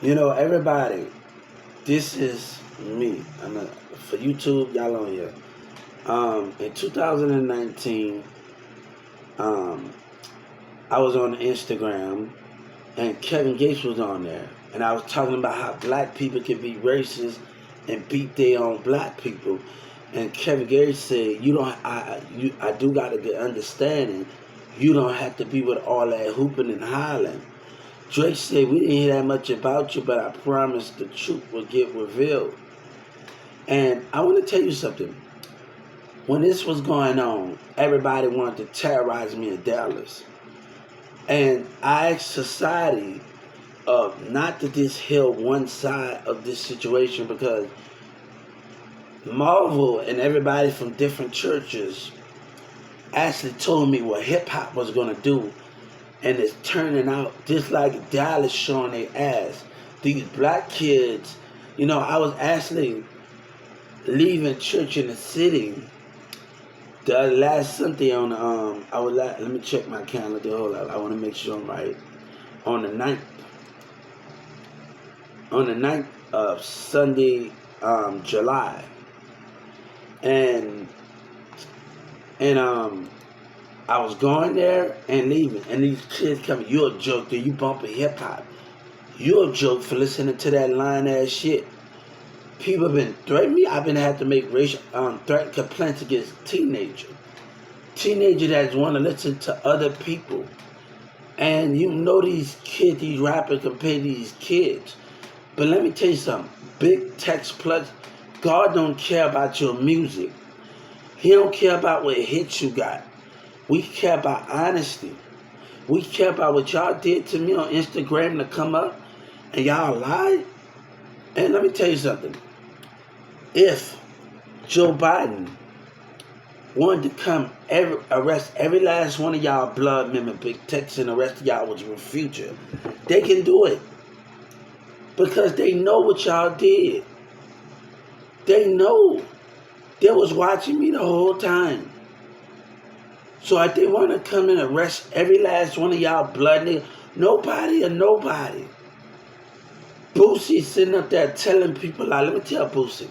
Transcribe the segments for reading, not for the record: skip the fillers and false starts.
Everybody, this is me. For YouTube, y'all on here. In 2019, um, I was on Instagram and Kevin Gates was on there. And I was talking about how black people can be racist and beat their own black people. And Kevin Gates said, I do got a good understanding. You don't have to be with all that hooping and hollering. Drake said, we didn't hear that much about you, but I promise the truth will get revealed. And I want to tell you something. When this was going on, everybody wanted to terrorize me in Dallas. And I asked society not to just heal one side of this situation because Marvel and everybody from different churches actually told me what hip hop was going to do. And it's turning out just like Dallas showing their ass. These black kids, I was actually leaving church in the city the last Sunday on let me check my calendar. Hold up, I want to make sure I'm right. On the ninth of Sunday, July, and I was going there and leaving, and these kids coming. You're a joke, dude. You bumping hip hop. You're a joke for listening to that lying ass shit. People have been threatening me. I've been had to make racial threat complaints against teenagers. Teenagers that want to listen to other people. And these kids, these rappers can pay these kids. But let me tell you something. Big Tex Plus, God don't care about your music. He don't care about what hits you got. We care about honesty. We care about what y'all did to me on Instagram to come up and y'all lied. And let me tell you something. If Joe Biden wanted to come arrest every last one of y'all blood member, Big Tex, and the rest of y'all was in future, they can do it. Because they know what y'all did. They know. They was watching me the whole time. So if they want to come and arrest every last one of y'all blood niggas, nobody. Boosie sitting up there telling people, let me tell Boosie,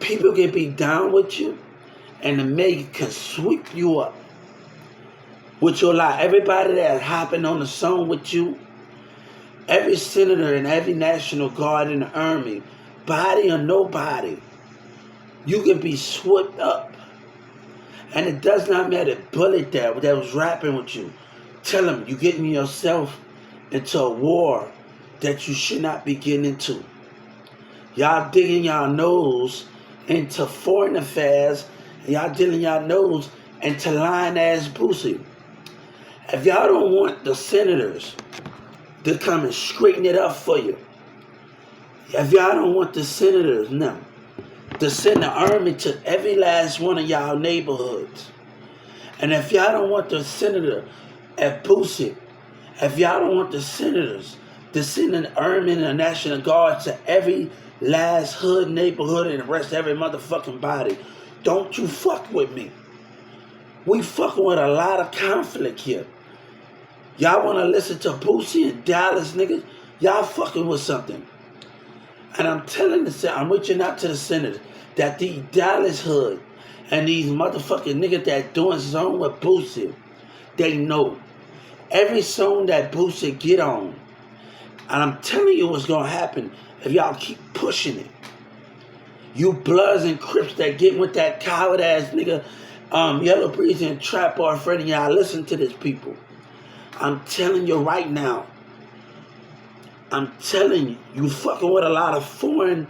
people can be down with you and the Meg can sweep you up with your lie. Everybody that's hopping on the song with you, every senator and every National Guard in the Army, body or nobody, you can be swept up. And it does not matter, bullet that was rapping with you. Tell them you're getting yourself into a war that you should not be getting into. Y'all digging y'all nose into foreign affairs, and y'all digging y'all nose into lying ass Boosie. If y'all don't want the senators to come and straighten it up for you, if y'all don't want the senators, no, to send the army to every last one of y'all neighborhoods. And if y'all don't want the senator at Boosie, if y'all don't want the senators to send an army and a National Guard to every last hood neighborhood and arrest every motherfucking body, don't you fuck with me. We fucking with a lot of conflict here. Y'all want to listen to Boosie and Dallas niggas? Y'all fucking with something. And I'm I'm reaching out to the senators that these Dallas hood and these motherfucking niggas that doing song with Boosie, they know every song that Boosie get on. And I'm telling you what's gonna happen if y'all keep pushing it. You Bloods and Crips that get with that coward ass nigga, Yellow Breeze and Trap Bar Freddy, y'all listen to this people. I'm telling you right now. I'm telling you, you fucking with a lot of foreign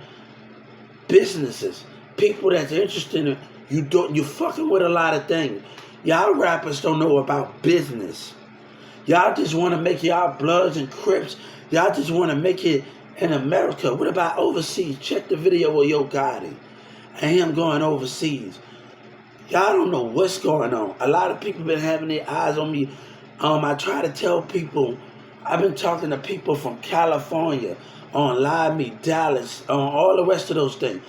businesses, people that's interested in it. You fucking with a lot of things. Y'all rappers don't know about business. Y'all just want to make y'all Bloods and Crips. Y'all just want to make it in America. What about overseas? Check the video of Yo Gotti and him going overseas. Y'all don't know what's going on. A lot of people been having their eyes on me. I try to tell people. I've been talking to people from California, on Live Me, Dallas, on all the rest of those things.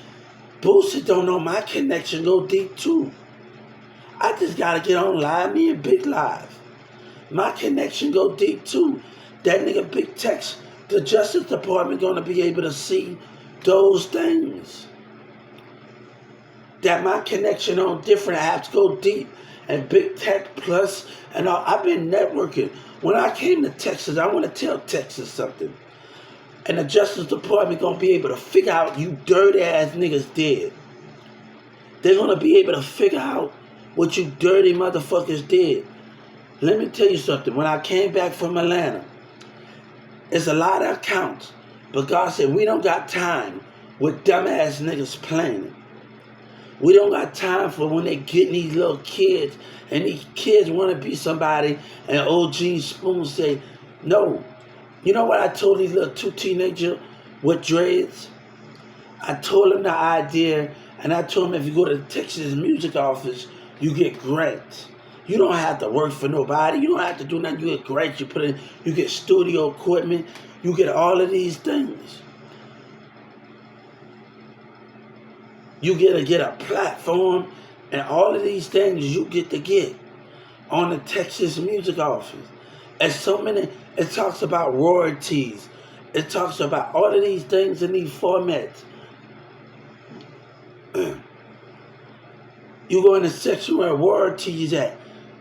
Boosie don't know my connection go deep too. I just gotta get on Live Me and Big Live. My connection go deep too. That nigga Big Tex The Justice Department going to be able to see those things. That my connection on different apps go deep, and Big Tech Plus and all. I've been networking. When I came to Texas, I want to tell Texas something. And the Justice Department going to be able to figure out you dirty ass niggas did. They're going to be able to figure out what you dirty motherfuckers did. Let me tell you something. When I came back from Atlanta, it's a lot of accounts. But God said, we don't got time with dumbass niggas playing. We don't got time for when they getting these little kids and these kids want to be somebody and OG Spoon say, no. You know what I told these little two teenagers with dreads? I told them the idea, and I told them if you go to the Texas Music Office, you get grants. You don't have to work for nobody. You don't have to do nothing. You get grants. You get studio equipment. You get all of these things. You get to get a platform, and all of these things you get to get on the Texas Music Office. And so many, it talks about royalties. It talks about all of these things in these formats. You go in the section where royalties at.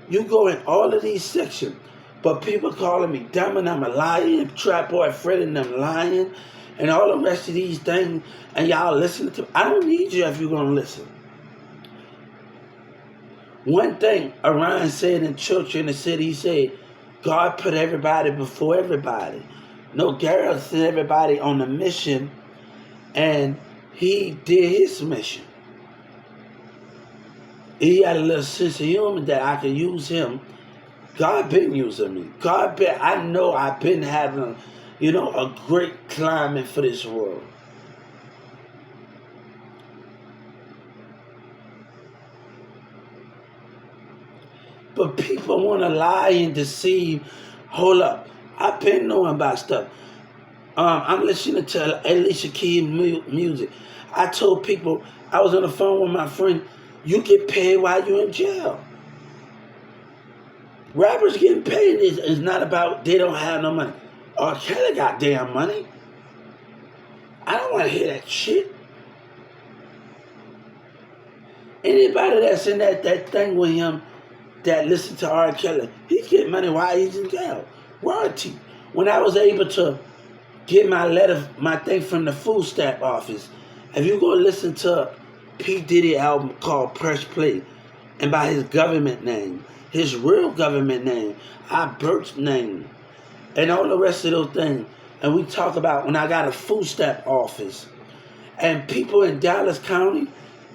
You go in all of these sections. But people calling me dumb and I'm a liar, Trap Boy Fred and them lying, and all the rest of these things, and y'all listening to me. I don't need you if you're going to listen. One thing Orion said in church in the city, he said, God put everybody before everybody. No, Garrett sent everybody on a mission, and he did his mission. He had a little sense of humor that I could use him. God been using me. I know I've been having, a great climbing for this world. But people want to lie and deceive. Hold up. I've been knowing about stuff. I'm listening to Alicia Keys music. I told people, I was on the phone with my friend, you get paid while you're in jail. Rappers getting paid is not about they don't have no money. R. Kelly got damn money. I don't want to hear that shit. Anybody that's in that thing with him that listen to R. Kelly, he's getting money while he's in jail. Royalty. When I was able to get my thing from the food stamp office, if you go listen to P. Diddy album called Press Play, and by his government name, his real government name, our birth name, and all the rest of those things. And we talk about when I got a food stamp office. And people in Dallas County,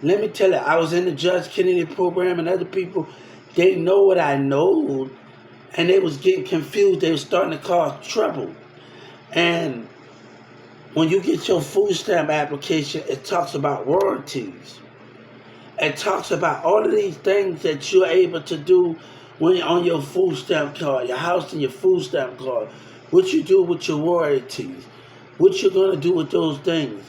let me tell you, I was in the Judge Kennedy program, and other people, they know what I know, and they was getting confused. They was starting to cause trouble. And when you get your food stamp application, it talks about royalties. It talks about all of these things that you're able to do when you're on your food stamp card, your house and your food stamp card, what you do with your royalties, what you're going to do with those things.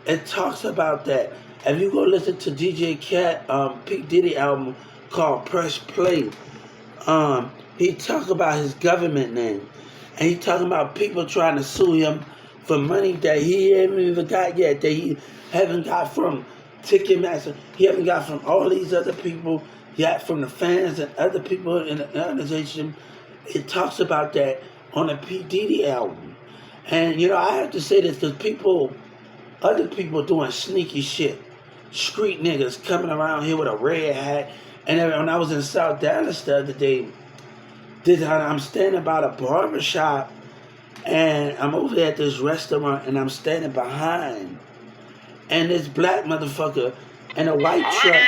It talks about that. If you go listen to DJ Cat, P. Diddy album called Press Play, he talk about his government name. And he talking about people trying to sue him for money that he haven't even got yet, that he haven't got from Ticketmaster. He haven't got from all these other people. He got from the fans and other people in the organization. It talks about that on the P. Diddy album. And, I have to say this because other people doing sneaky shit. Street niggas coming around here with a red hat. And when I was in South Dallas the other day, I'm standing by the barber shop, and I'm over there at this restaurant, and I'm standing behind, and this black motherfucker in a white truck,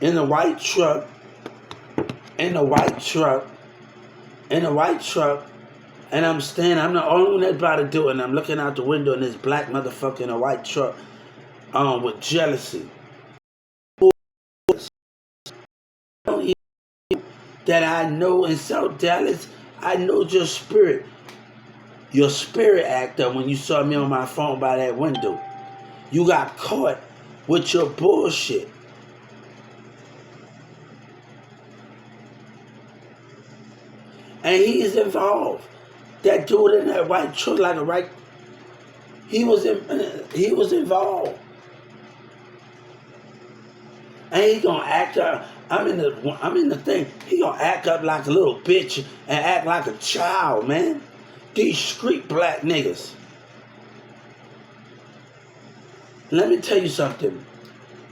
in a white truck, and I'm standing. I'm the only one that's about to do it, and I'm looking out the window, and this black motherfucker in a white truck, with jealousy. That I know in South Dallas, I know your spirit actor when you saw me on my phone by that window. You got caught with your bullshit. And he is involved. That dude in that white truck, like a right, he was involved. And he gonna act up. I'm in the thing. He gonna act up like a little bitch and act like a child, man. These street black niggas. Let me tell you something.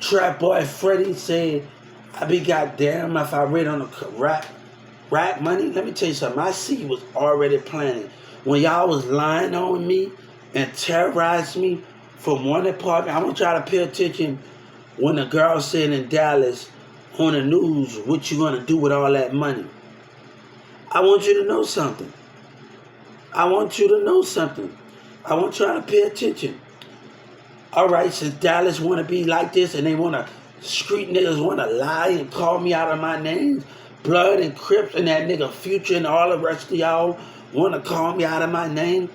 Trap Boy Freddy said, I be goddamn if I read on the rap money. Let me tell you something. My seed was already planted. When y'all was lying on me and terrorizing me from one apartment, I want y'all to pay attention when the girl said in Dallas on the news, what you gonna do with all that money? I want you to know something. I want you to know something. I want y'all to pay attention. All right, since Dallas want to be like this and they want to, street niggas want to lie and call me out of my names, Blood and Crips and that nigga Future and all the rest of y'all want to call me out of my name,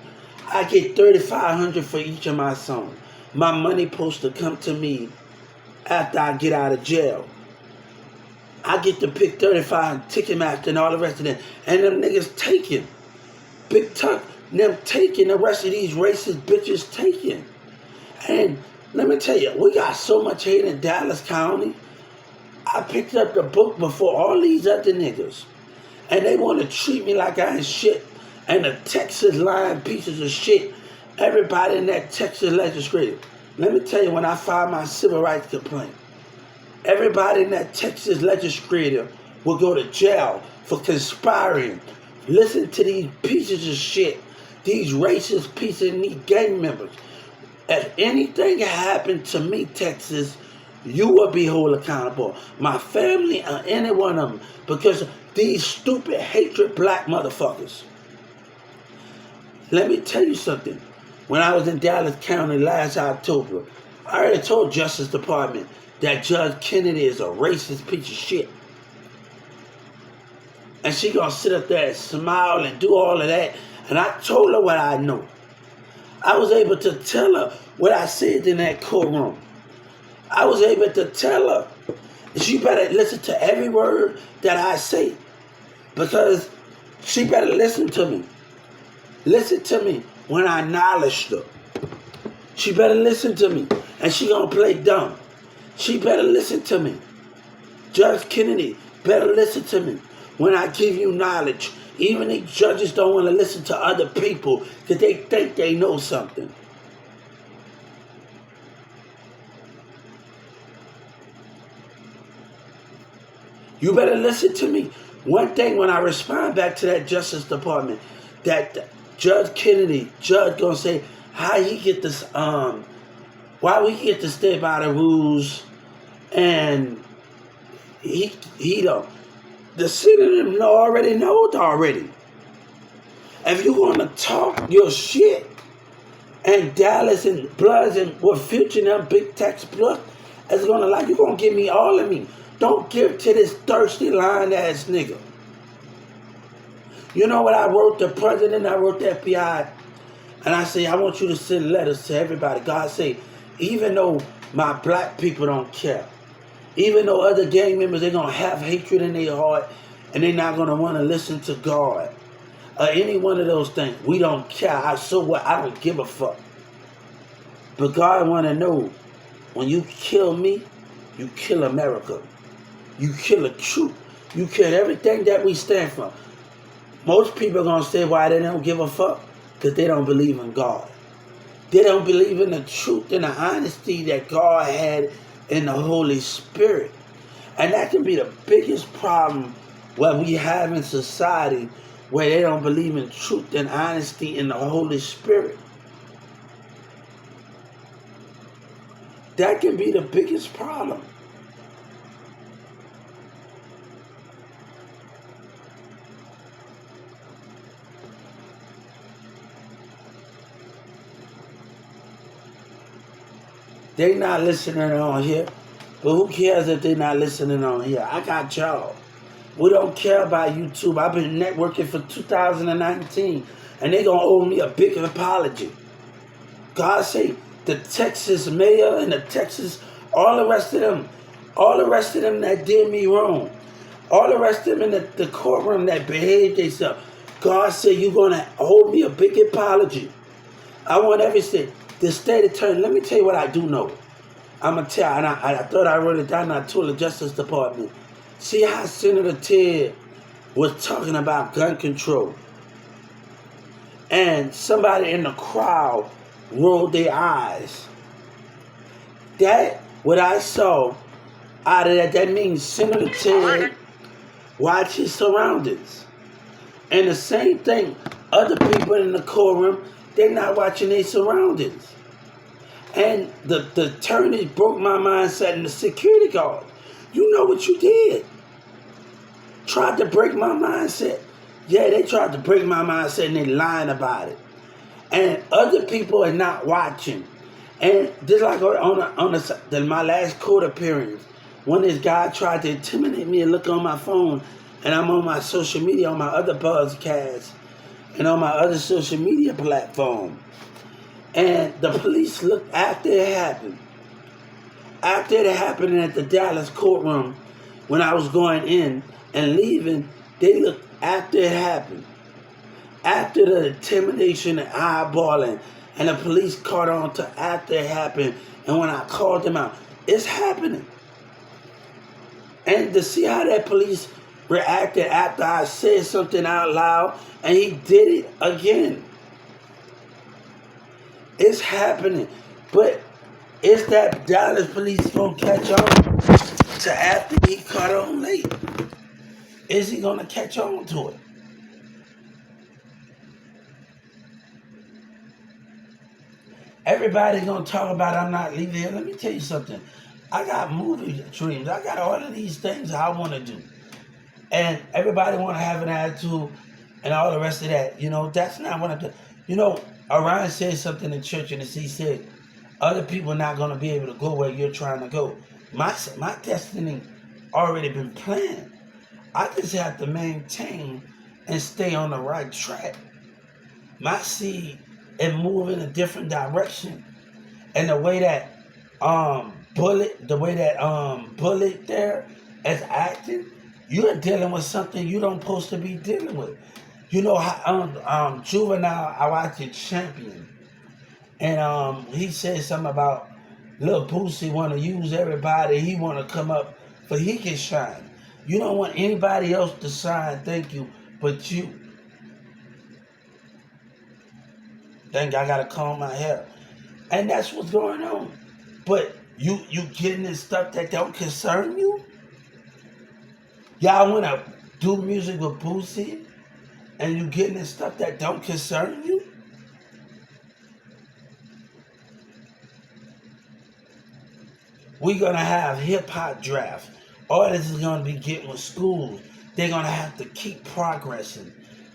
I get $3,500 for each of my songs. My money supposed to come to me after I get out of jail. I get to pick 35 Ticketmaster and all the rest of them. And them niggas taking. Big Tuck, them taking. The rest of these racist bitches taking. And let me tell you, we got so much hate in Dallas County. I picked up the book before all these other niggas. And they want to treat me like I ain't shit. And the Texas lying pieces of shit. Everybody in that Texas legislature. Let me tell you, when I filed my civil rights complaint, everybody in that Texas legislature will go to jail for conspiring. Listen to these pieces of shit. These racist pieces and these gang members. If anything happened to me, Texas, you will be held accountable. My family or any one of them. Because of these stupid, hatred black motherfuckers. Let me tell you something. When I was in Dallas County last October, I already told Justice Department that Judge Kennedy is a racist piece of shit. And she gonna sit up there and smile and do all of that. And I told her what I know. I was able to tell her what I said in that courtroom. I was able to tell her, she better listen to every word that I say. Because she better listen to me. Listen to me when I acknowledged her. She better listen to me. And she gonna play dumb. She better listen to me. Judge Kennedy better listen to me when I give you knowledge. Even the judges don't want to listen to other people because they think they know something. You better listen to me. One thing when I respond back to that Justice Department, that Judge Kennedy, judge gonna say, how he get this, why we get to stay by the rules, and he don't. The citizen already knows already. If you want to talk your shit, and Dallas and Bloods and what Future and them Big Tex Blood is gonna like, you're gonna give me all of me. Don't give to this thirsty lying ass nigga. You know what I wrote the president, I wrote the FBI, and I say, I want you to send letters to everybody. God say, even though my black people don't care, even though other gang members, they're going to have hatred in their heart, and they're not going to want to listen to God, or any one of those things, we don't care. So what? I don't give a fuck. But God want to know, when you kill me, you kill America. You kill the truth. You kill everything that we stand for. Most people are going to say why they don't give a fuck. Because they don't believe in God. They don't believe in the truth and the honesty that God had in the Holy Spirit. And that can be the biggest problem what we have in society, where they don't believe in truth and honesty in the Holy Spirit. That can be the biggest problem. They not listening on here. But who cares if they not listening on here? I got y'all. We don't care about YouTube. I've been networking for 2019. And they gonna owe me a big apology. God say the Texas mayor and the Texas, all the rest of them that did me wrong. All the rest of them in the courtroom that behaved themselves. God said you're going to hold me a big apology. I want everything. The state attorney, let me tell you what I do know. I'm going to tell, and I thought I wrote it down, and I told the Justice Department. See how Senator Ted was talking about gun control. And somebody in the crowd rolled their eyes. That, what I saw out of that means Senator Ted watch his surroundings. And the same thing, other people in the courtroom, they're not watching their surroundings. And the attorney broke my mindset, and the security guard, you know what you did. Tried to break my mindset. Yeah, they tried to break my mindset, and they lying about it. And other people are not watching. And just like on my last court appearance, when this guy tried to intimidate me and look on my phone, and I'm on my social media, on my other podcasts, and on my other social media platform. And the police looked after it happened. After it happened at the Dallas courtroom, when I was going in and leaving, they looked after it happened. After the intimidation and eyeballing, and the police caught on to after it happened, and when I called them out, it's happening. And to see how that police reacted after I said something out loud, and he did it again. It's happening. But is that Dallas police going to catch on to after he caught on late? Is he going to catch on to it? Everybody's going to talk about I'm not leaving here. Let me tell you something. I got movie dreams. I got all of these things I want to do. And everybody want to have an attitude and all the rest of that. You know, that's not what I'm doing. You know, Orion said something in church, and he said, other people are not going to be able to go where you're trying to go. My destiny already been planned. I just have to maintain and stay on the right track. My seed and move in a different direction. And the way that Bullet there is acting, you're dealing with something you don't supposed to be dealing with. You know how Juvenile, I watched Champion, and he said something about Lil Boosie want to use everybody. He want to come up, but he can shine. You don't want anybody else to shine, thank you, but you. Think I gotta comb my hair, and that's what's going on. But you getting in stuff that don't concern you. Y'all wanna do music with Boosie, and you getting in stuff that don't concern you. We're gonna have hip hop draft. Artists is gonna be getting with schools. They're gonna have to keep progressing.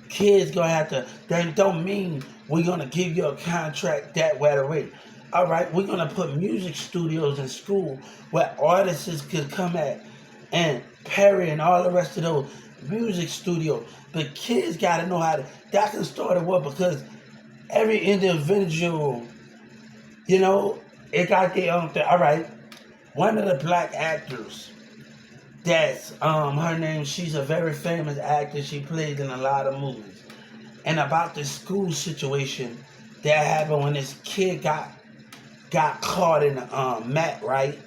Kids gonna have to. That don't mean we're gonna give you a contract that way away. All right, we're gonna put music studios in school where artists could come at, and Perry and all the rest of those music studios. But kids gotta know how to. That can start at what, because every individual, you know, it got their own thing. All right, one of the black actors. That's her name. She's a very famous actor. She played in a lot of movies. And about the school situation that happened when this kid got caught in the mat, right,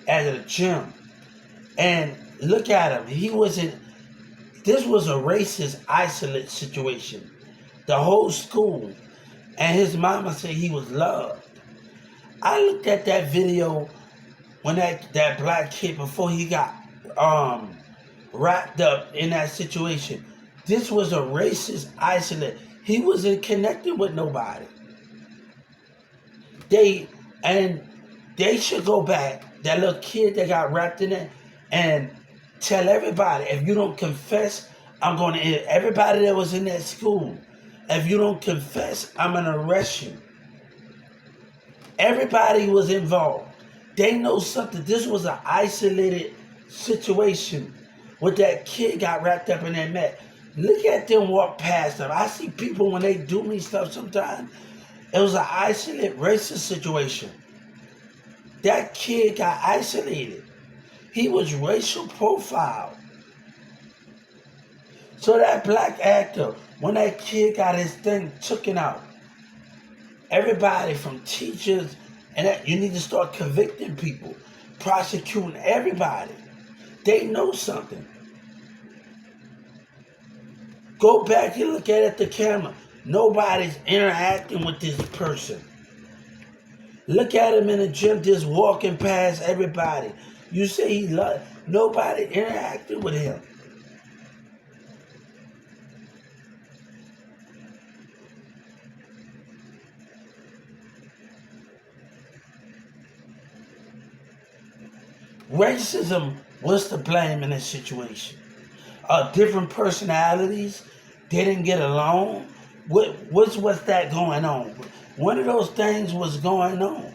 at a gym. And look at him. He wasn't. This was a racist, isolate situation. The whole school, and his mama said he was loved. I looked at that video when that black kid, before he got wrapped up in that situation. This was a racist isolate. He wasn't connected with nobody. They should go back. That little kid that got wrapped in it, and tell everybody, if you don't confess, I'm going to end everybody that was in that school. If you don't confess, I'm going to arrest you. Everybody was involved. They know something. This was an isolated situation where that kid got wrapped up in that mat. Look at them walk past them. I see people when they do me stuff sometimes. It was an isolated racist situation. That kid got isolated. He was racial profiled. So that black actor, when that kid got his thing taken out, everybody from teachers, and that, you need to start convicting people, prosecuting everybody. They know something. Go back and look at the camera. Nobody's interacting with this person. Look at him in the gym just walking past everybody. You say he loved, nobody interacting with him. Racism was to blame in this situation. Different personalities didn't get along. What's that going on? One of those things was going on.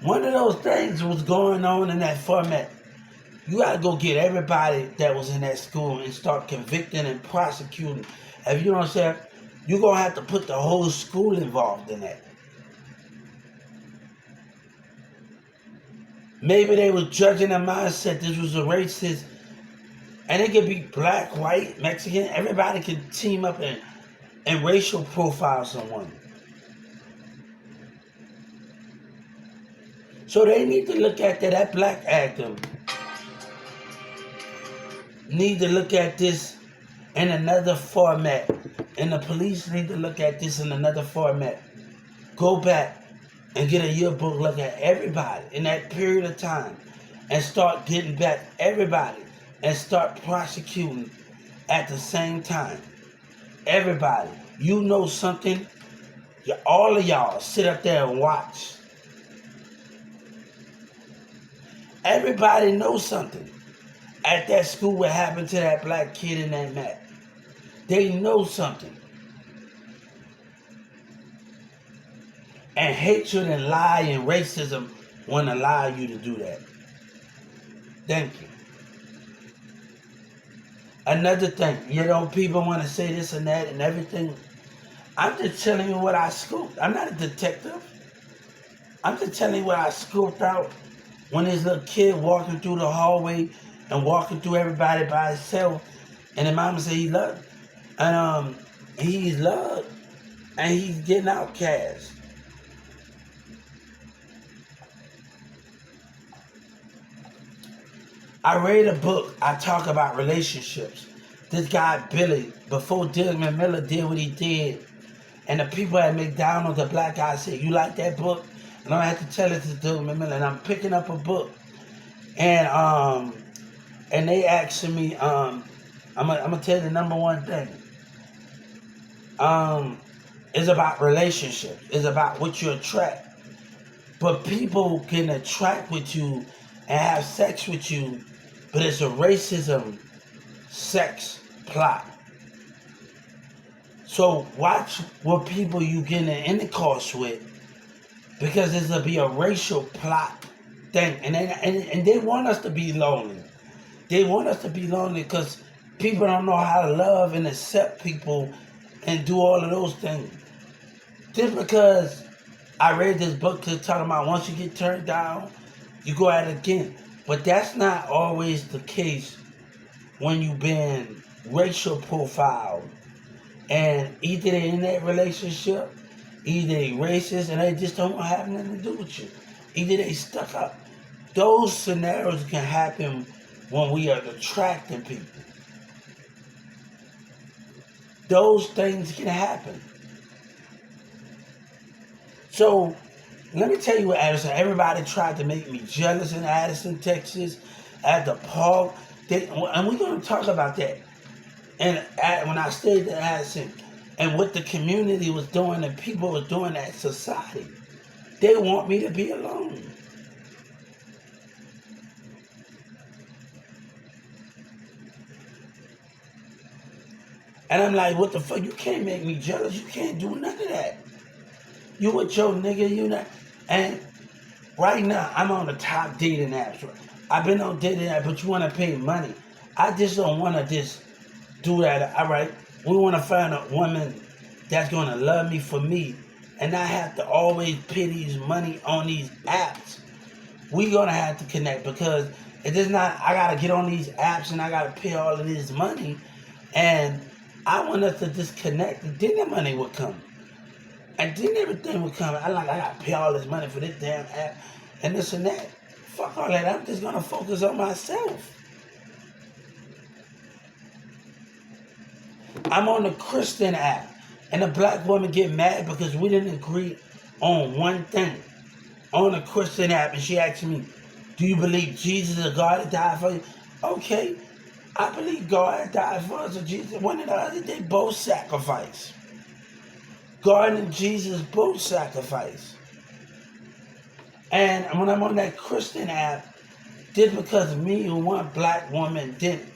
One of those things was going on in that format. You gotta go get everybody that was in that school and start convicting and prosecuting. If you know what I'm saying, you're gonna have to put the whole school involved in that. Maybe they were judging the mindset this was a racist, and it could be black, white, Mexican. Everybody can team up and racial profile someone. So they need to look at that black actor need to look at this in another format. And the police need to look at this in another format. Go back and get a yearbook look at everybody in that period of time and start getting back everybody and start prosecuting at the same time. Everybody, you know something, all of y'all sit up there and watch. Everybody knows something at that school what happened to that black kid in that mat. They know something. And hatred and lie and racism won't allow you to do that. Thank you. Another thing, people want to say this and that and everything. I'm just telling you what I scooped. I'm not a detective. I'm just telling you what I scooped out when this little kid walking through the hallway and walking through everybody by himself, and the mama said he loved, and he's loved, and he's getting outcast. I read a book. I talk about relationships. This guy Billy, before Desmond Miller did what he did, and the people at McDonald's, the black guy said, "You like that book?" And I had to tell it to Desmond Miller, and I'm picking up a book, and they asking me, I'm gonna tell you the number one thing. It's about relationships. It's about what you attract. But people can attract with you and have sex with you, but it's a racism sex plot. So watch what people you get in intercourse with, because there's gonna be a racial plot thing, and they want us to be lonely. They want us to be lonely because people don't know how to love and accept people and do all of those things. Just because I read this book to talk about once you get turned down, you go at it again. But that's not always the case when you've been racial profiled. And either they're in that relationship, either they racist and they just don't have nothing to do with you. Either they stuck up. Those scenarios can happen when we are attracting people. Those things can happen. So, let me tell you what Addison, everybody tried to make me jealous in Addison, Texas, at the park. And we're going to talk about that. And when I stayed in Addison, and what the community was doing and people were doing at society, they want me to be alone. And I'm like, what the fuck? You can't make me jealous. You can't do none of that. You with your nigga, you not. And right now, I'm on the top dating apps. I've been on dating apps, but you want to pay money. I just don't want to just do that. All right, we want to find a woman that's going to love me for me. And I have to always pay these money on these apps we gonna have to connect because it is not. I gotta get on these apps and I gotta pay all of this money, and I want us to disconnect. And then the money would come, and then everything would come. I gotta pay all this money for this damn app and this and that. Fuck all that. I'm just gonna focus on myself. I'm on the Christian app, and a black woman get mad because we didn't agree on one thing on the Christian app, and she asked me, "Do you believe Jesus is God that died for you?" Okay, I believe God died for us, or Jesus. One or the other, they both sacrifice. God and Jesus both sacrifice. And when I'm on that Christian app, just because me and one black woman didn't,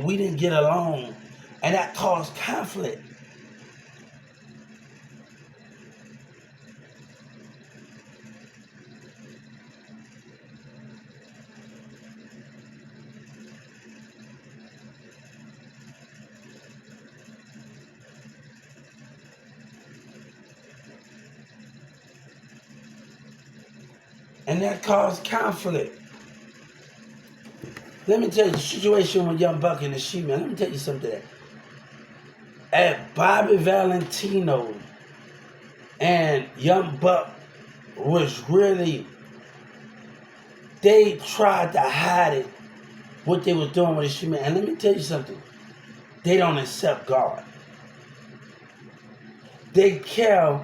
we didn't get along, and that caused conflict. And that caused conflict. Let me tell you the situation with Young Buck and the She-Man. Let me tell you something. At Bobby Valentino and Young Buck was really, they tried to hide it, what they was doing with the She-Man. And let me tell you something. They don't accept God. They care,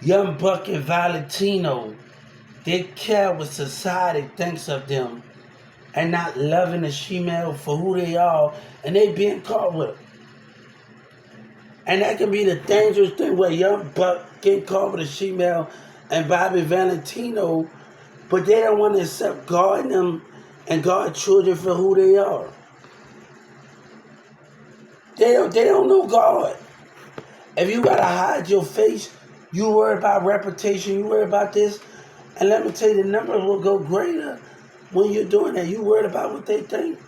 Young Buck and Valentino, they care what society thinks of them and not loving the She-Man for who they are, and they being caught with it. And that can be the dangerous thing where Young Buck getting caught with a She-Man and Bobby Valentino, but they don't want to accept God and them and God's children for who they are. They don't know God. If you gotta hide your face, you worry about reputation, you worry about this, and let me tell you, the numbers will go greater when you're doing that. You worried about what they think.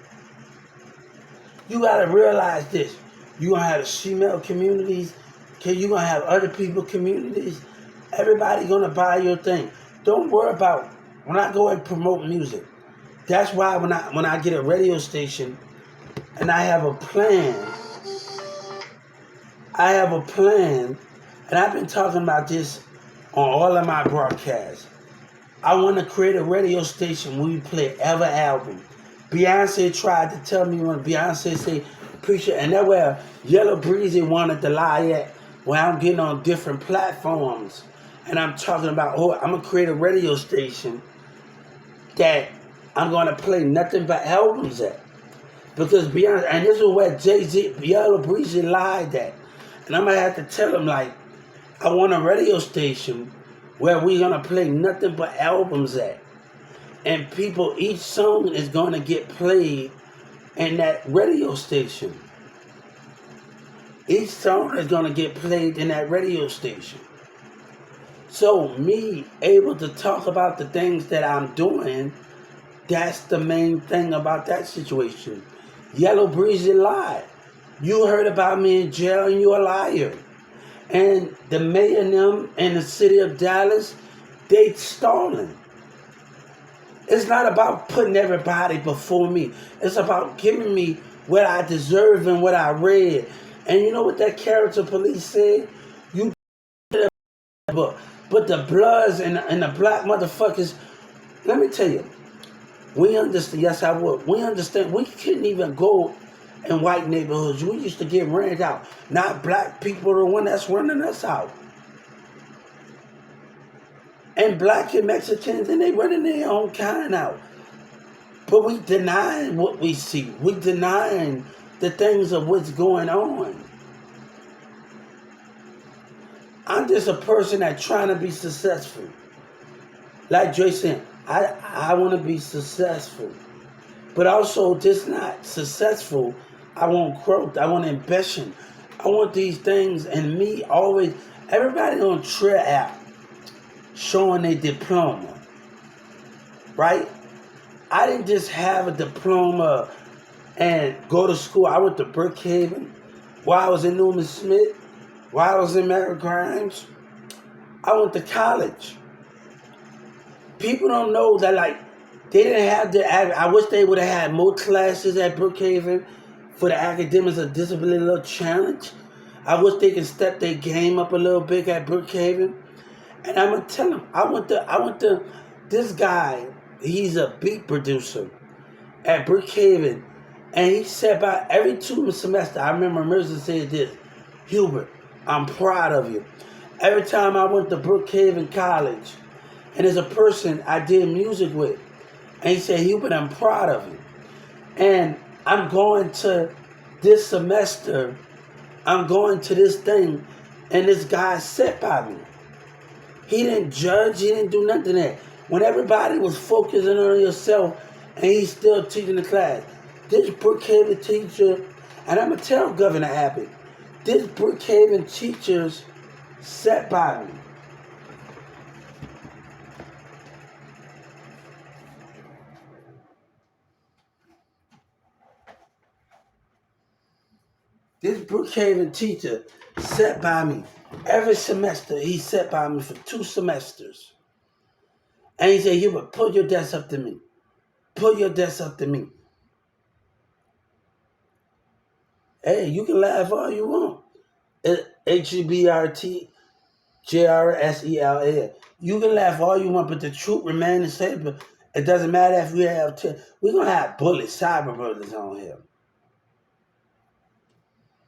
You gotta realize this. You're gonna have the female communities, okay, you're gonna have other people communities. Everybody gonna buy your thing. Don't worry about when I go and promote music. That's why when I get a radio station and I have a plan, and I've been talking about this on all of my broadcasts. I want to create a radio station where we play every album. Beyonce tried to tell me when Beyonce say, appreciate, and that's where Yellow Breezy wanted to lie at, where I'm getting on different platforms. And I'm talking about, I'm going to create a radio station that I'm going to play nothing but albums at. Because Beyonce, and this is where Jay-Z, Yellow Breezy lied at. And I'm going to have to tell him, like, I want a radio station where we're going to play nothing but albums at. And people, each song is going to get played in that radio station. Each song is going to get played in that radio station. So me able to talk about the things that I'm doing, that's the main thing about that situation. Yellow Breezy lied. You heard about me in jail and you're a liar. And the mayor and them in the city of Dallas, they stalling. It's not about putting everybody before me. It's about giving me what I deserve and what I read. And you know what that character police said? You but the Bloods and the black motherfuckers, let me tell you, we understand, yes I would, we understand, we couldn't even go in white neighborhoods. We used to get rented out. Not black people are the one that's running us out. And black and Mexicans, and they running their own kind out. But we denying what we see. We denying the things of what's going on. I'm just a person that's trying to be successful. Like Dre said, I want to be successful. But also, just not successful. I want growth. I want ambition. I want these things. And me always, everybody on Trail app showing their diploma. Right? I didn't just have a diploma and go to school. I went to Brookhaven. While I was in Newman Smith. While I was in Merritt Grimes. I went to college. People don't know that, like, they didn't have the. I wish they would have had more classes at Brookhaven for the academics of disability little challenge. I wish they could step their game up a little bit at Brookhaven. And I'm gonna tell them, I went to this guy. He's a beat producer at Brookhaven, and he said about every 2 semester. I remember Mercer said this, Hubert, I'm proud of you. Every time I went to Brookhaven College, and there's a person I did music with, and he said, Hubert, I'm proud of you. And I'm going to this semester, I'm going to this thing, and this guy sat by me. He didn't judge, he didn't do nothing there. When everybody was focusing on yourself, and he's still teaching the class. This Brookhaven teacher, and I'm going to tell Governor Abbott, this Brookhaven teachers sat by me. This Brookhaven teacher sat by me. Every semester, he sat by me for 2 semesters. And he said, Hubert, pull your desk up to me. Pull your desk up to me. Hey, you can laugh all you want. HUBRTJRSELA. You can laugh all you want, but the truth remains the same. But it doesn't matter if we have we're going to have bullets, cyber bullets on here.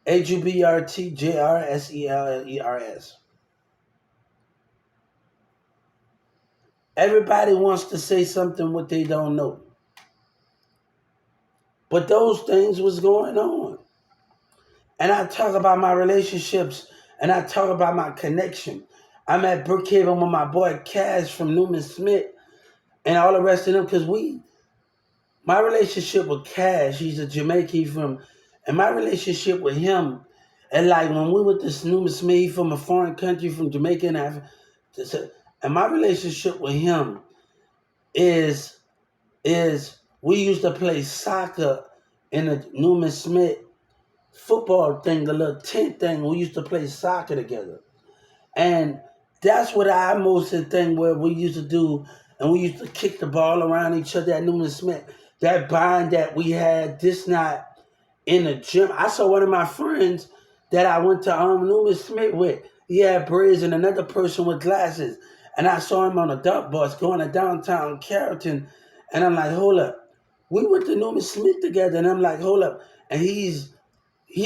HUBRTJRSELERS. Everybody wants to say something what they don't know. But those things was going on. And I talk about my relationships, and I talk about my connection. I'm at Brookhaven with my boy Cash from Newman Smith and all the rest of them, because my relationship with Cash, he's a Jamaican and my relationship with him, and like when we went to Newman Smith, he from a foreign country, from Jamaica and Africa, and my relationship with him is we used to play soccer in the Newman Smith football thing, the little tent thing. We used to play soccer together. And that's what I mostly think where we used to do, and we used to kick the ball around each other at Newman Smith. That bond that we had, this night in the gym. I saw one of my friends that I went to Newman Smith with. He had braids and another person with glasses. And I saw him on a duck bus going to downtown Carrollton. And I'm like, hold up. We went to Newman Smith together. And I'm like, hold up. And he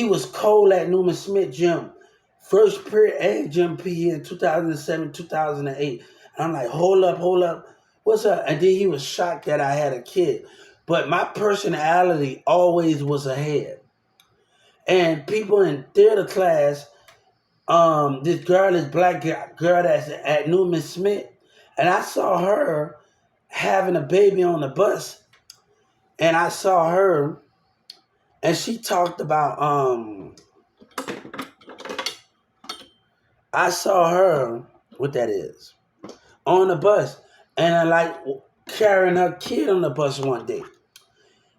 was cold at Newman Smith gym. First period and gym PE in 2007, 2008. And I'm like, hold up. What's up? And then he was shocked that I had a kid. But my personality always was ahead. And people in theater class, this black girl that's at Newman Smith, and I saw her having a baby on the bus. And I saw her, and she talked about, I saw her, what that is, on the bus, and I like carrying her kid on the bus one day.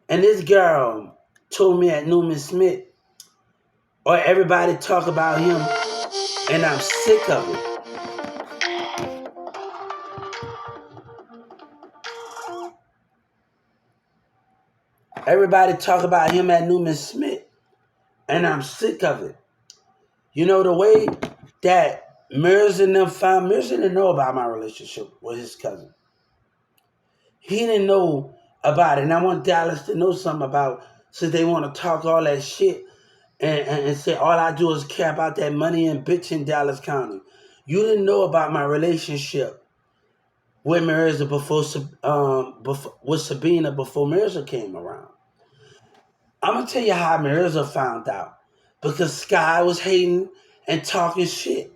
And this girl told me at Newman Smith, or everybody talk about him, and I'm sick of it. Everybody talk about him at Newman Smith, and I'm sick of it. You know, the way that Mirza and them found, Mirza didn't know about my relationship with his cousin. He didn't know about it, and I want Dallas to know something about, since they want to talk all that shit and say all I do is care about that money and bitch in Dallas County. You didn't know about my relationship with Mirza with Sabina before Mirza came around. I'm gonna tell you how Mirza found out, because Sky was hating and talking shit.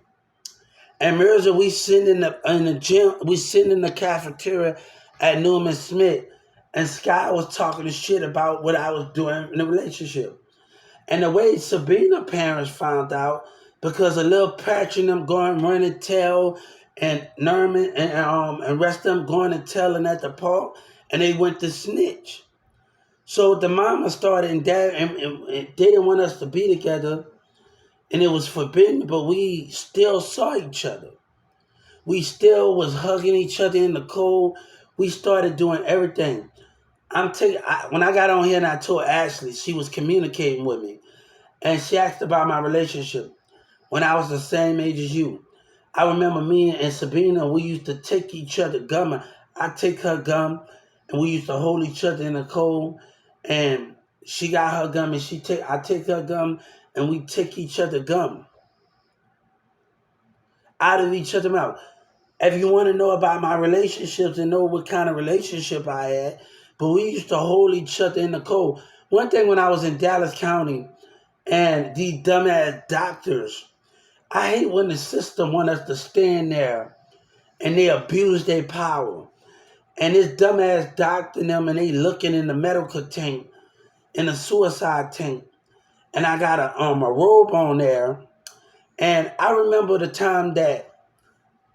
And Mirza, we sitting in the gym, we sitting in the cafeteria at Newman Smith, and Sky was talking the shit about what I was doing in the relationship. And the way Sabina parents found out, because a little Patrick and them going running tell, and Nerman and rest of them going and telling at the park, and they went to snitch. So the mama started, and dad, and they didn't want us to be together, and it was forbidden, but we still saw each other. We still was hugging each other in the cold. We started doing everything. When I got on here and I told Ashley, she was communicating with me, and she asked about my relationship when I was the same age as you. I remember me and Sabina, we used to take each other gum. I take her gum, and we used to hold each other in the cold. And she got her gum, and I take her gum, and we take each other gum out of each other's mouth. If you want to know about my relationships and know what kind of relationship I had, but we used to hold each other in the cold. One thing when I was in Dallas County and these dumbass doctors, I hate when the system want us to stand there and they abuse their power. And this dumbass doctor and them and they looking in the medical tank, in the suicide tank. And I got a robe on there. And I remember the time that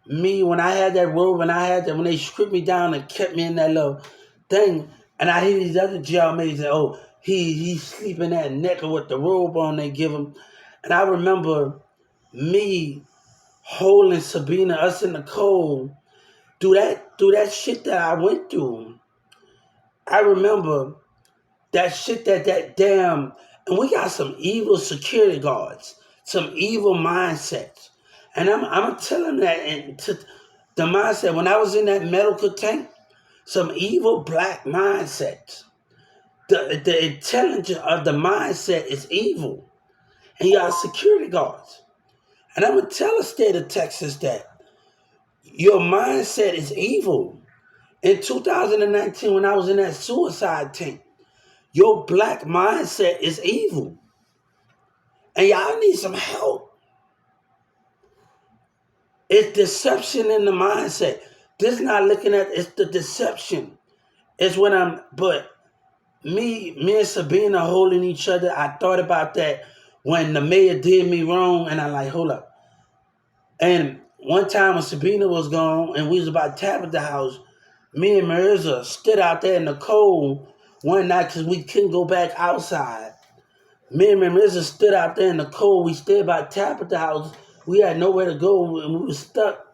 when I had that robe and when they stripped me down and kept me in that little thing, and I hear these other jailmates say, oh, he's sleeping that naked with the robe on they give him. And I remember me holding Sabina, us in the cold, through that shit that I went through. I remember that shit that damn, and we got some evil security guards, some evil mindsets. And I'm telling that and to the mindset when I was in that medical tank, some evil black mindsets. The intelligence of the mindset is evil. And you got security guards. And I'm gonna tell the state of Texas that your mindset is evil. In 2019, when I was in that suicide tank, your black mindset is evil. And y'all need some help. It's deception in the mindset. This not looking at, it's the deception. It's when but me and Sabina holding each other, I thought about that when the mayor did me wrong, and I like, hold up. And one time when Sabina was gone and we was about to tap at the house, me and Marissa stood out there in the cold one night because we couldn't go back outside. Me and Marissa stood out there in the cold. We stayed by tap at the house. We had nowhere to go and we were stuck.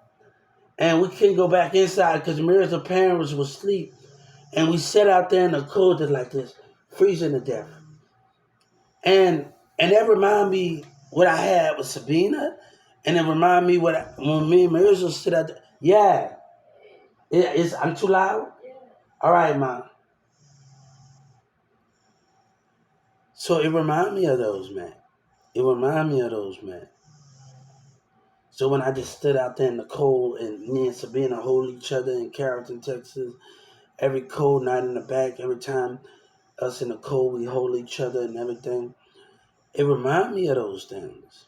And we couldn't go back inside because Marissa's parents was asleep. And we sat out there in the cold just like this, freezing to death. And that reminded me what I had with Sabina. And it reminded me when me and Marissa stood out there. Yeah. I'm too loud? All right, Mom. So it reminded me of those, man. So when I just stood out there in the cold and me and Sabina hold each other in Carrollton, Texas, every cold night in the back, every time us in the cold we hold each other and everything, it reminded me of those things.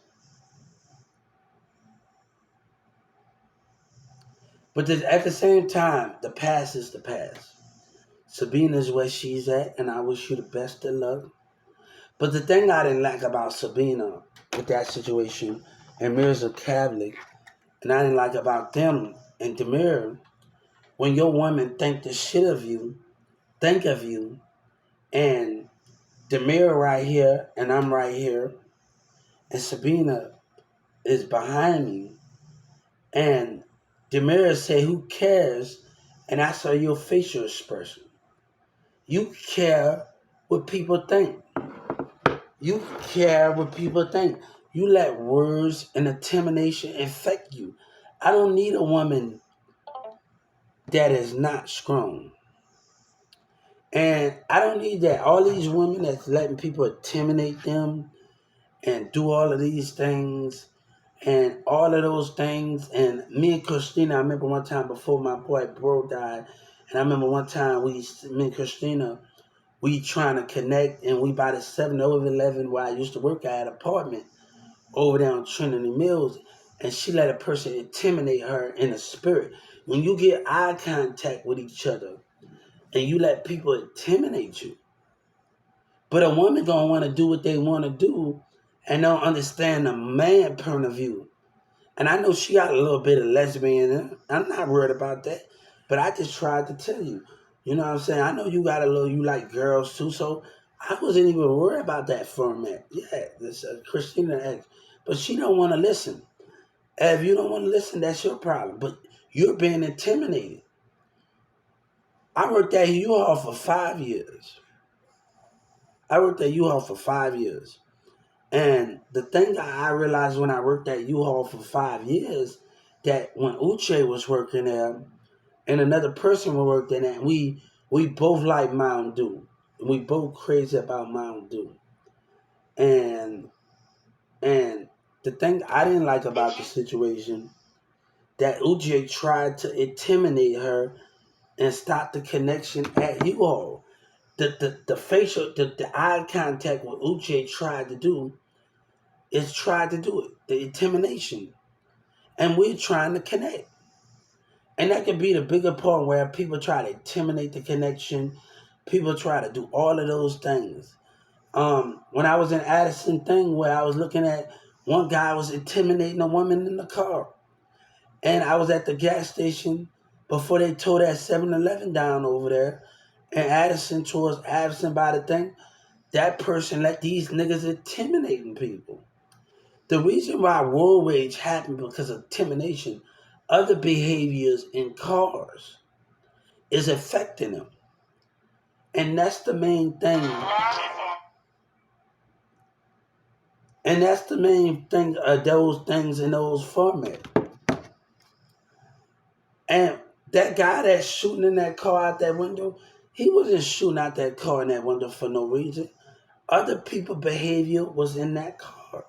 But at the same time, the past is the past. Sabina's where she's at, and I wish you the best of luck. But the thing I didn't like about Sabina with that situation, and Mirza Catholic, and I didn't like about them and Demir, when your woman think the shit of you, and Demir right here, and I'm right here, and Sabina is behind me, and Demir say, who cares? And I saw your facial expression. You care what people think. You care what people think. You let words and intimidation infect you. I don't need a woman that is not strong. And I don't need that. All these women that's letting people intimidate them and do all of these things and all of those things. And me and Christina, I remember one time before my boy Bro died, and I remember one time me and Christina, we trying to connect, and we by the 7-Eleven where I used to work at, an apartment over there on Trinity Mills, and she let a person intimidate her in the spirit. When you get eye contact with each other and you let people intimidate you, but a woman gonna want to do what they want to do and don't understand the man point of view. And I know she got a little bit of lesbian in her. I'm not worried about that. But I just tried to tell you. You know what I'm saying? I know you got you like girls too, so I wasn't even worried about that format. Yeah, this Christina X. But she don't want to listen. If you don't want to listen, that's your problem. But you're being intimidated. I worked at U-Haul for 5 years. I worked at U-Haul for 5 years. And the thing that I realized when I worked at U-Haul for 5 years, that when Uche was working there and another person was working there, we both like Mountain Dew. We both crazy about Mountain Dew. And and the thing I didn't like about the situation, that Uche tried to intimidate her and stop the connection at U-Haul. The facial, the eye contact what Uche tried to do is tried to do it, the intimidation. And we're trying to connect. And that could be the bigger part where people try to intimidate the connection. People try to do all of those things. When I was in Addison thing where I was looking at one guy was intimidating a woman in the car. And I was at the gas station before they tore that 7-Eleven down over there. And Addison towards Addison by the thing. That person let these niggas intimidating people. The reason why road rage happened because of intimidation, other behaviors in cars is affecting them. And that's the main thing. And that's the main thing of those things in those formats. And that guy that's shooting in that car out that window, he wasn't shooting out that car in that window for no reason. Other people's behavior was in that car.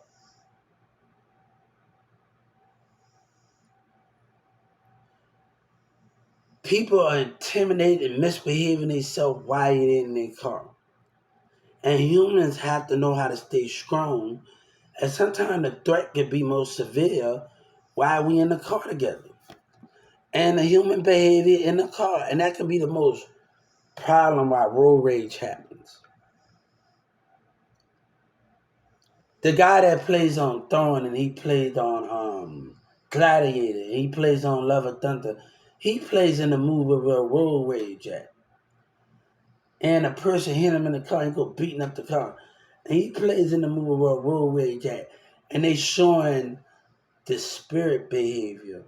People are intimidated and misbehaving themselves while you're in their car. And humans have to know how to stay strong. And sometimes the threat can be most severe while we in the car together. And the human behavior in the car. And that can be the most problem why road rage happens. The guy that plays on Thorn and he played on Gladiator and he plays on Love of Thunder, he plays in the movie where road rage at. And a person hit him in the car, he go beating up the car. And he plays in the movie where road rage at. And they showing the spirit behavior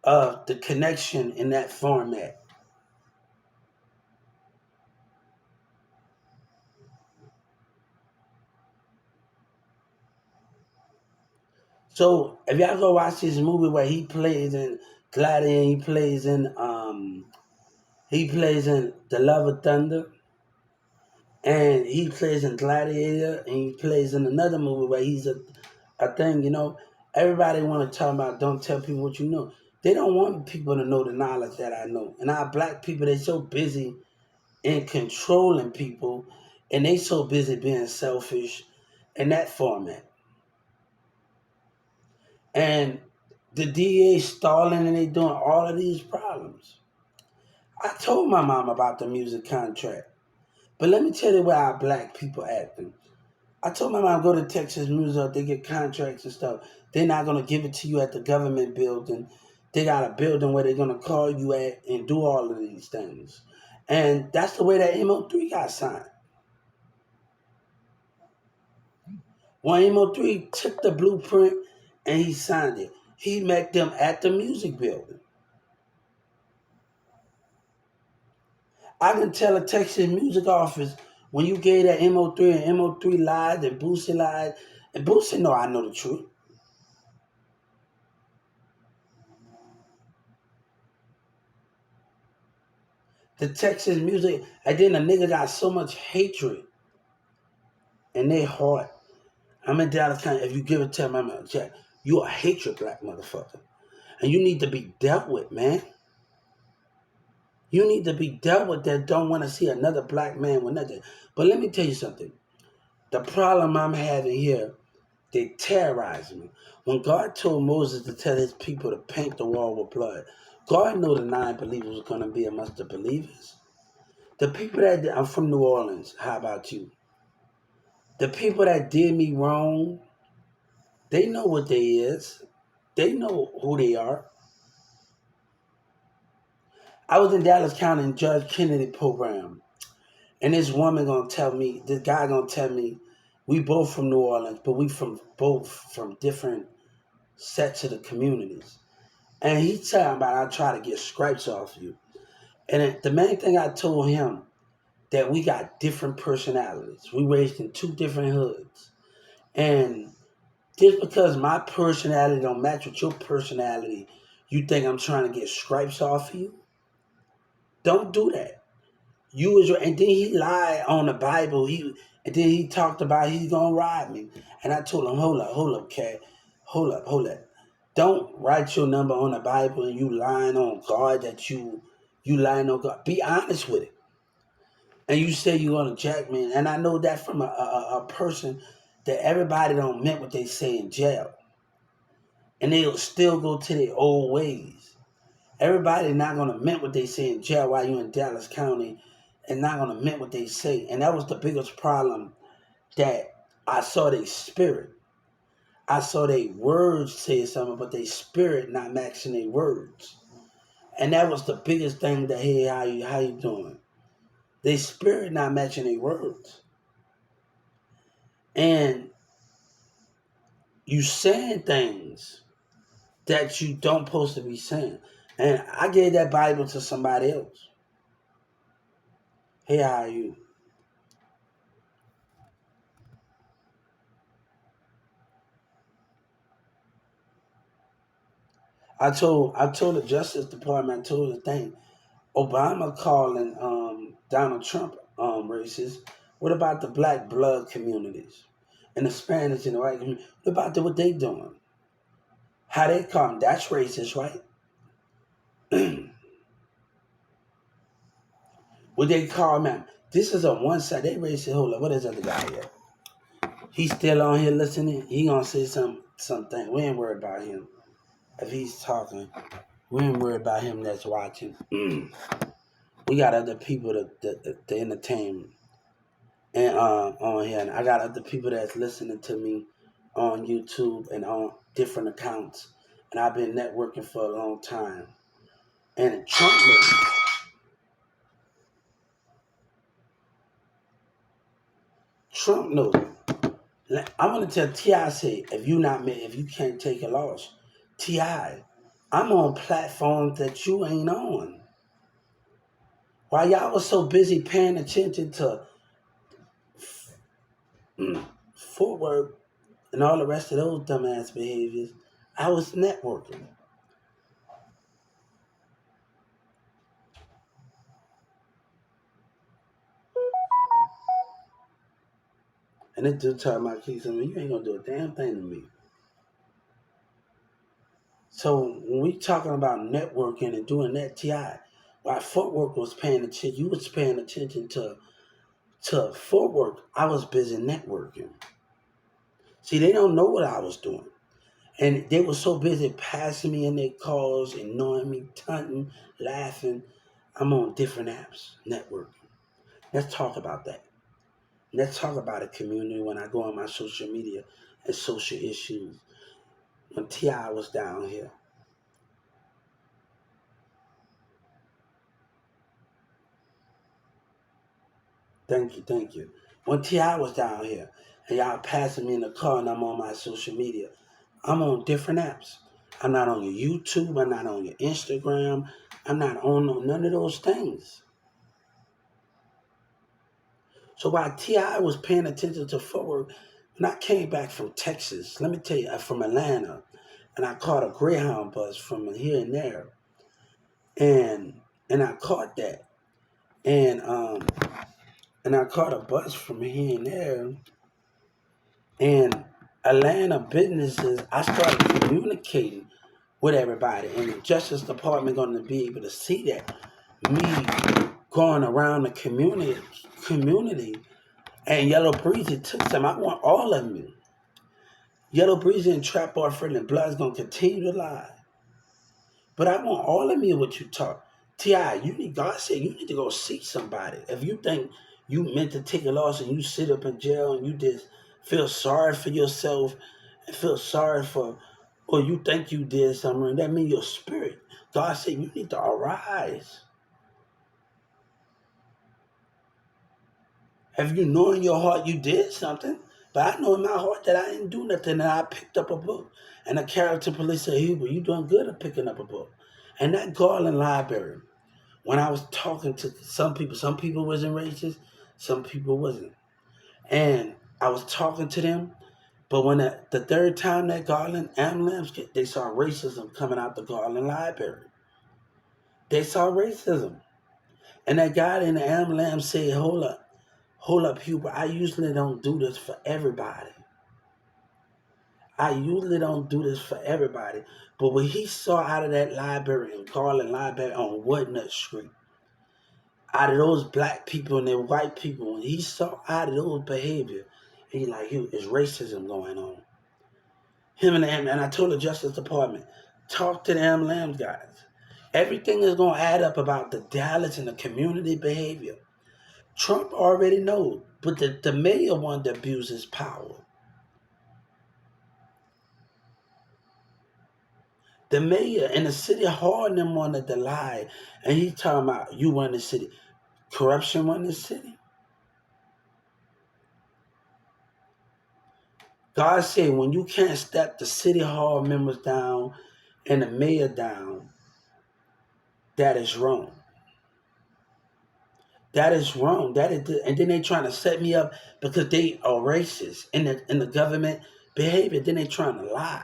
of the connection in that format. So if y'all go watch this movie where he plays in Gladiator, he plays in The Love of Thunder, and he plays in Gladiator, and he plays in another movie where he's a thing, everybody want to talk about don't tell people what you know. They don't want people to know the knowledge that I know. And our black people, they're so busy in controlling people, and they so busy being selfish in that format. And the DA stalling and they doing all of these problems. I told my mom about the music contract. But let me tell you where our black people acting. I told my mom go to Texas Music, they get contracts and stuff. They're not gonna give it to you at the government building. They got a building where they're gonna call you at and do all of these things. And that's the way that MO3 got signed. When MO3 took the blueprint and he signed it, he met them at the music building. I can tell a Texas music office when you gave that MO3 and MO3 lied and Boosie lied, and Boosie know I know the truth. The Texas music, and then the nigga got so much hatred in their heart. I'm in Dallas County. If you give it to my Jack, you a hatred black motherfucker. And you need to be dealt with, man. You need to be dealt with that don't want to see another black man with nothing. But let me tell you something. The problem I'm having here, they terrorize me. When God told Moses to tell his people to paint the wall with blood, God knew the 9 believers was going to be amongst the believers. The people that I'm from New Orleans, how about you? The people that did me wrong, they know what they is. They know who they are. I was in Dallas County in Judge Kennedy program, and this woman gonna tell me, this guy gonna tell me, We both from New Orleans, but we from both from different sets of the communities. And he talking about I try to get scrapes off you. And the main thing I told him that we got different personalities. We raised in two different hoods. And just because my personality don't match with your personality, you think I'm trying to get stripes off of you? Don't do that. You was and then he lied on the Bible. And then he talked about he's gonna rob me. And I told him, hold up, cat. Hold up. Don't write your number on the Bible and you lying on God that you lying on God. Be honest with it. And you say you're gonna jack me. And I know that from a person that everybody don't meant what they say in jail. And they'll still go to their old ways. Everybody not gonna meant what they say in jail while you in Dallas County and not gonna meant what they say. And that was the biggest problem that I saw their spirit. I saw their words say something, but their spirit not matching their words. And that was the biggest thing that hey, how you doing? Their spirit not matching their words. And you saying things that you don't supposed to be saying. And I gave that Bible to somebody else. Hey, how are you? I told the Justice Department, I told the thing, Obama calling Donald Trump racist. What about the black blood communities and the Spanish and the white community? What about what they doing? How they call them? That's racist, right? What they call man? This is a one side. They racist. Hold up, what is that other guy here? He's still on here listening. He gonna say something. We ain't worried about him. If he's talking, we ain't worried about him that's watching. We got other people to entertain and on here. And I got other people that's listening to me on YouTube and on different accounts. And I've been networking for a long time. And Trump knows it. I want to tell Ti, say if you can't take a loss, Ti, I'm on platforms that you ain't on. While y'all was so busy paying attention to footwork and all the rest of those dumbass behaviors, I was networking. And this dude talking about keep something, you ain't gonna do a damn thing to me. So when we talking about networking and doing that, Ti, while footwork was paying attention, you was paying attention to footwork. I was busy networking. See, they don't know what I was doing. And they were so busy passing me in their cars, ignoring me, taunting, laughing. I'm on different apps, networking. Let's talk about that. Let's talk about a community when I go on my social media and social issues. When T.I. was down here. Thank you, thank you. When T.I. was down here and y'all passing me in the car and I'm on my social media, I'm on different apps. I'm not on your YouTube. I'm not on your Instagram. I'm not on none of those things. So while T.I. was paying attention to footwork, when I came back from Texas, let me tell you, from Atlanta, and I caught a Greyhound bus from here and there, and I caught that, and and I caught a bus from here and there, and Atlanta businesses, I started communicating with everybody, and the Justice Department going to be able to see that me going around the community, and Yellow Breezy took some. I want all of them. Yellow Breezy and Trap Bar Friend and Blood's gonna continue to lie. But I want all of me what you talk. T.I., you need God said you need to go see somebody. If you think you meant to take a loss and you sit up in jail and you just feel sorry for yourself and feel sorry for or you think you did something, that means your spirit. God said you need to arise. If you know in your heart you did something, But I know in my heart that I didn't do nothing, and I picked up a book. And the character police said, Huber, you doing good at picking up a book. And that Garland Library, when I was talking to some people wasn't racist, some people wasn't. And I was talking to them, but when the third time that Garland ambulance, they saw racism coming out the Garland Library. They saw racism. And that guy in the ambulance said, hold up, Huber, I usually don't do this for everybody. I usually don't do this for everybody. But when he saw out of that library in Garland Library on Woodnut Street, out of those black people and their white people, when he saw out of those behavior, he like, is racism going on? Him and I told the Justice Department, talk to the ambulance guys. Everything is going to add up about the Dallas and the community behavior. Trump already knows, but the mayor wanted to abuse his power. The mayor and the city hall and them wanted to lie, and he talking about you run the city. Corruption run the city. God said when you can't step the city hall members down and the mayor down, that is wrong. That is wrong. And then they trying to set me up because they are racist in the government behavior. Then they trying to lie.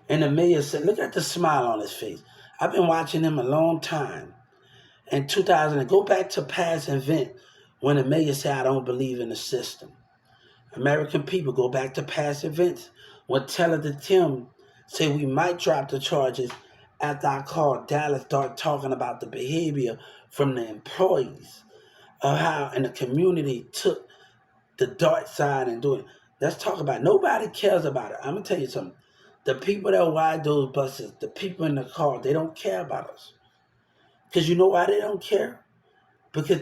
And the mayor said, look at the smile on his face. I've been watching him a long time. In 2000, go back to past event when the mayor said, I don't believe in the system. American people, go back to past events when Teller the Tim said we might drop the charges after I called Dallas, start talking about the behavior from the employees of how in the community took the dark side and doing. Let's talk about it. Nobody cares about it. I'm going to tell you something. The people that ride those buses, the people in the car, they don't care about us. Because you know why they don't care? Because